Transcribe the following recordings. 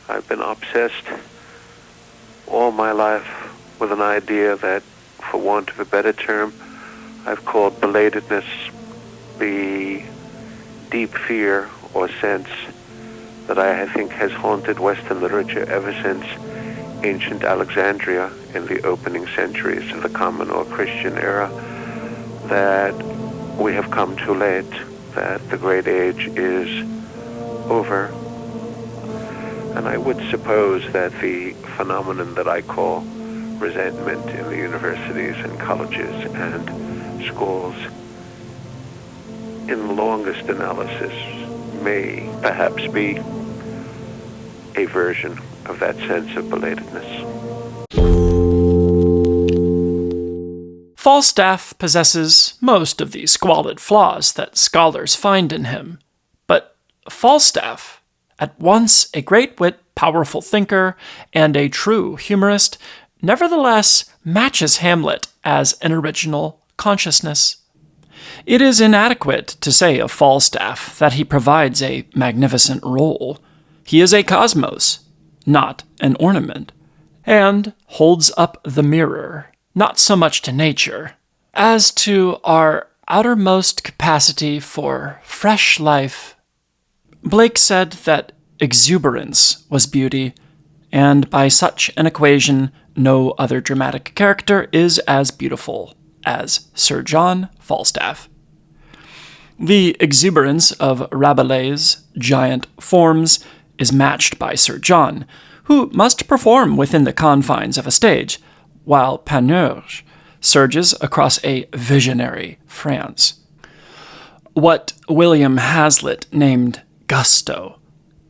I've been obsessed all my life with an idea that, for want of a better term, I've called belatedness, the deep fear or sense that I think has haunted Western literature ever since ancient Alexandria in the opening centuries of the common or Christian era, that we have come too late, that the great age is over. And I would suppose that the phenomenon that I call resentment in the universities and colleges and schools, in the longest analysis, may perhaps be a version of that sense of belatedness. Falstaff possesses most of the squalid flaws that scholars find in him, but Falstaff, at once a great wit, powerful thinker, and a true humorist, nevertheless matches Hamlet as an original consciousness. It is inadequate to say of Falstaff that he provides a magnificent role. He is a cosmos, not an ornament, and holds up the mirror, not so much to nature, as to our outermost capacity for fresh life. Blake said that exuberance was beauty, and by such an equation, no other dramatic character is as beautiful as Sir John Falstaff. The exuberance of Rabelais' giant forms is matched by Sir John, who must perform within the confines of a stage, while Panurge surges across a visionary France. What William Hazlitt named gusto,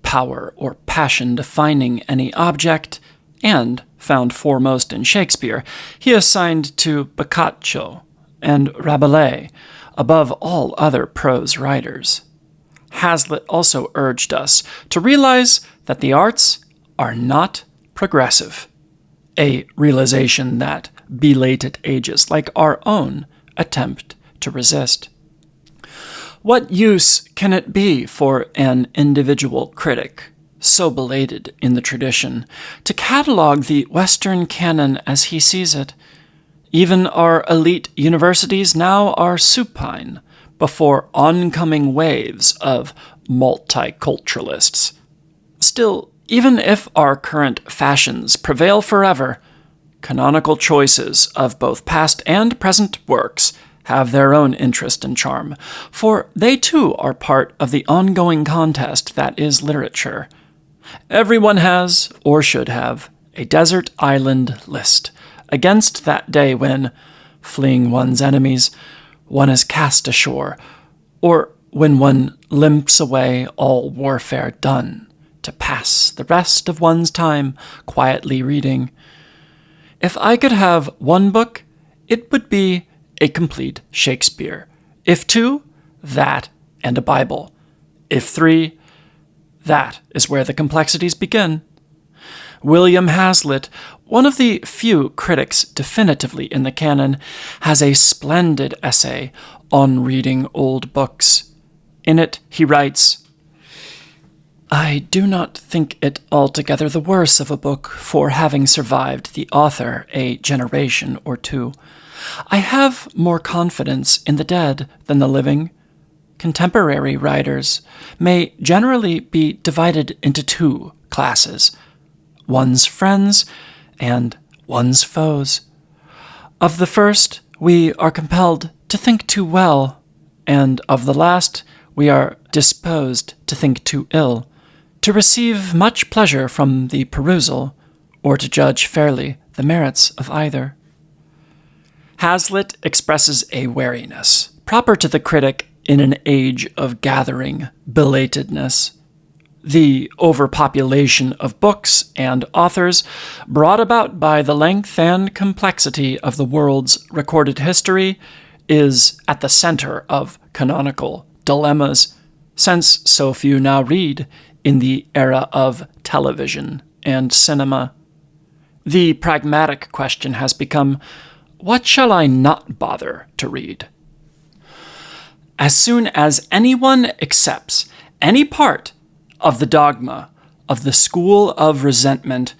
power or passion defining any object, and found foremost in Shakespeare, he assigned to Boccaccio and Rabelais above all other prose writers. Hazlitt also urged us to realize that the arts are not progressive, a realization that belated ages like our own attempt to resist. What use can it be for an individual critic, so belated in the tradition, to catalog the Western canon as he sees it? Even our elite universities now are supine before oncoming waves of multiculturalists. Still, even if our current fashions prevail forever, canonical choices of both past and present works have their own interest and charm, for they too are part of the ongoing contest that is literature. Everyone has, or should have, a desert island list against that day when, fleeing one's enemies, one is cast ashore, or when one limps away all warfare done, to pass the rest of one's time quietly reading. If I could have one book, it would be a complete Shakespeare. If two, that and a Bible. If three, that is where the complexities begin. William Hazlitt, one of the few critics definitively in the canon, has a splendid essay on reading old books. In it, he writes, "I do not think it altogether the worse of a book for having survived the author a generation or two. I have more confidence in the dead than the living. Contemporary writers may generally be divided into two classes, one's friends and one's foes. Of the first, we are compelled to think too well, and of the last, we are disposed to think too ill, to receive much pleasure from the perusal, or to judge fairly the merits of either." Hazlitt expresses a wariness proper to the critic in an age of gathering belatedness. The overpopulation of books and authors, brought about by the length and complexity of the world's recorded history, is at the center of canonical dilemmas, since so few now read in the era of television and cinema. The pragmatic question has become, what shall I not bother to read? As soon as anyone accepts any part of the dogma of the school of resentment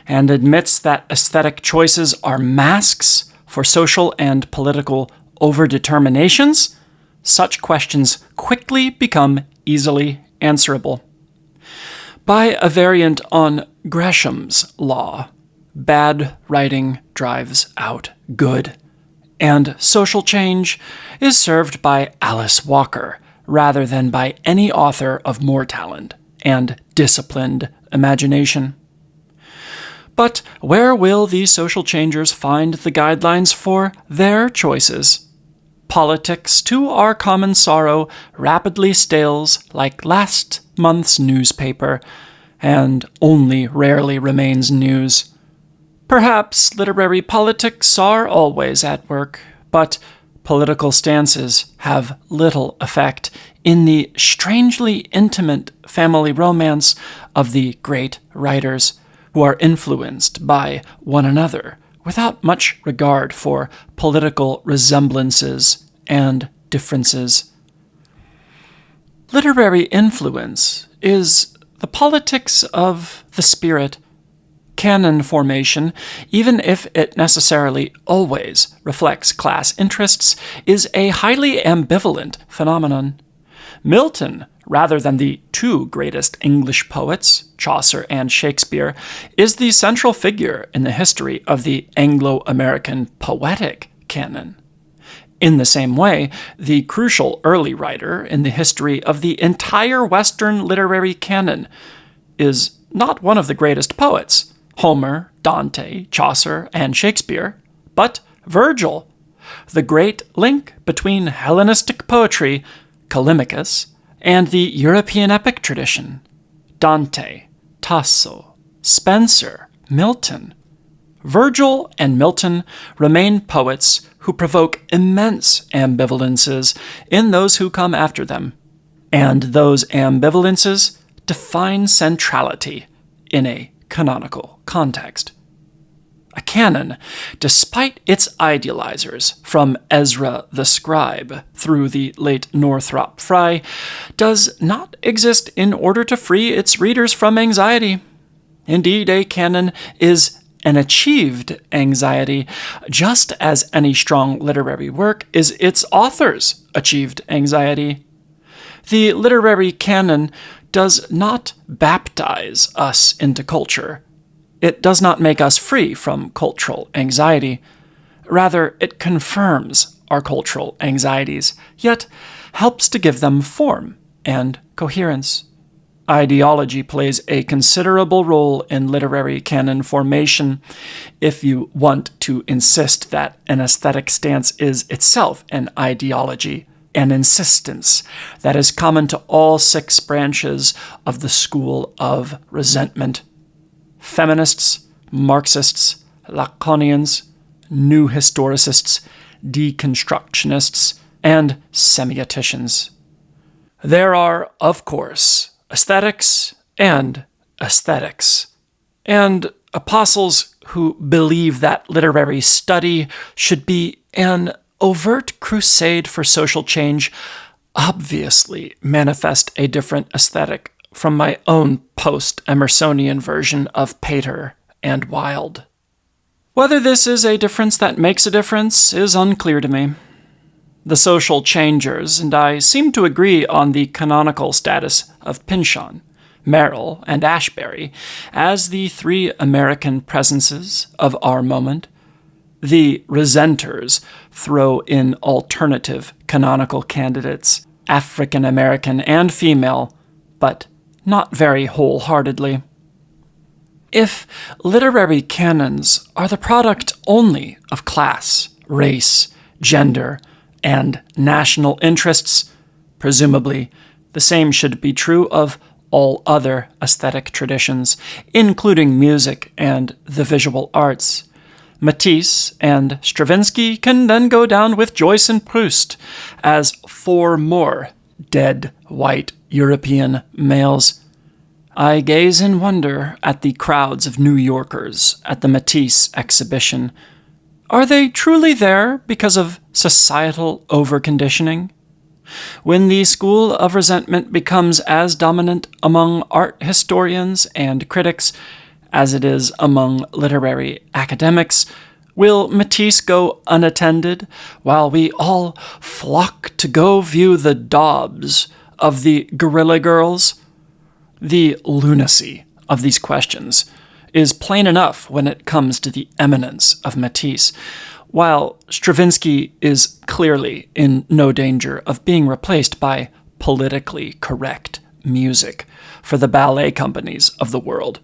and admits that aesthetic choices are masks for social and political overdeterminations, such questions quickly become easily answerable. By a variant on Gresham's law, bad writing drives out good, and social change is served by Alice Walker rather than by any author of more talent and disciplined imagination. But where will these social changers find the guidelines for their choices? Politics, to our common sorrow, rapidly stales like last month's newspaper, and only rarely remains news. Perhaps literary politics are always at work, but political stances have little effect in the strangely intimate family romance of the great writers, who are influenced by one another without much regard for political resemblances and differences. Literary influence is the politics of the spirit. Canon formation, even if it necessarily always reflects class interests, is a highly ambivalent phenomenon. Milton, rather than the two greatest English poets, Chaucer and Shakespeare, is the central figure in the history of the Anglo-American poetic canon. In the same way, the crucial early writer in the history of the entire Western literary canon is not one of the greatest poets, Homer, Dante, Chaucer, and Shakespeare, but Virgil, the great link between Hellenistic poetry, Callimachus, and the European epic tradition, Dante, Tasso, Spenser, Milton. Virgil and Milton remain poets who provoke immense ambivalences in those who come after them, and those ambivalences define centrality in a canonical context. A canon, despite its idealizers, from Ezra the scribe through the late Northrop Frye, does not exist in order to free its readers from anxiety. Indeed, a canon is an achieved anxiety, just as any strong literary work is its author's achieved anxiety. The literary canon does not baptize us into culture. It does not make us free from cultural anxiety. Rather, it confirms our cultural anxieties, yet helps to give them form and coherence. Ideology plays a considerable role in literary canon formation. If you want to insist that an aesthetic stance is itself an ideology, an insistence that is common to all 6 branches of the school of resentment: feminists, Marxists, Lacanians, new historicists, deconstructionists, and semioticians. There are, of course, aesthetics and aesthetics, and apostles who believe that literary study should be an overt crusade for social change obviously manifest a different aesthetic from my own post-Emersonian version of Pater and Wilde. Whether this is a difference that makes a difference is unclear to me. The social changers and I seem to agree on the canonical status of Pynchon, Merrill, and Ashbery as the 3 American presences of our moment. The resenters throw in alternative canonical candidates, African American and female, but not very wholeheartedly. If literary canons are the product only of class, race, gender, and national interests, presumably the same should be true of all other aesthetic traditions, including music and the visual arts. Matisse and Stravinsky can then go down with Joyce and Proust as 4 more dead white European males. I gaze in wonder at the crowds of New Yorkers at the Matisse exhibition. Are they truly there because of societal overconditioning? When the school of resentment becomes as dominant among art historians and critics as it is among literary academics, will Matisse go unattended while we all flock to go view the daubs of the Guerrilla Girls? The lunacy of these questions is plain enough when it comes to the eminence of Matisse, while Stravinsky is clearly in no danger of being replaced by politically correct music for the ballet companies of the world.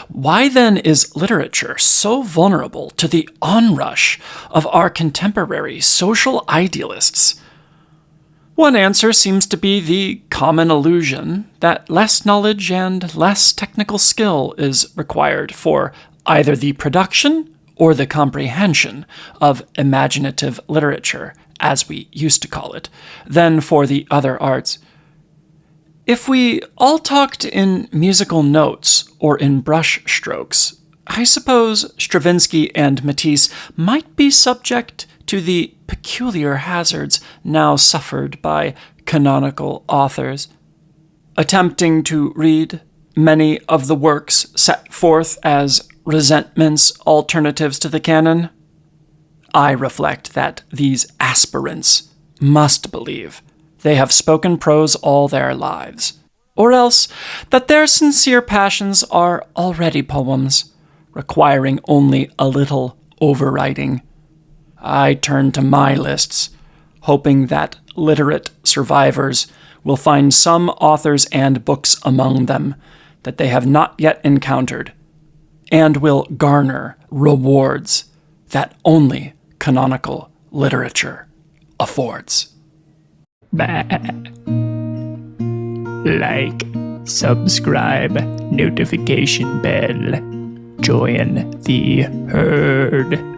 Why then is literature so vulnerable to the onrush of our contemporary social idealists? One answer seems to be the common illusion that less knowledge and less technical skill is required for either the production or the comprehension of imaginative literature, as we used to call it, than for the other arts. If we all talked in musical notes or in brush strokes, I suppose Stravinsky and Matisse might be subject to the peculiar hazards now suffered by canonical authors. Attempting to read many of the works set forth as resentment's alternatives to the canon, I reflect that these aspirants must believe they have spoken prose all their lives, or else that their sincere passions are already poems, requiring only a little overwriting. I turn to my lists, hoping that literate survivors will find some authors and books among them that they have not yet encountered, and will garner rewards that only canonical literature affords. Like, subscribe, notification bell, join the herd.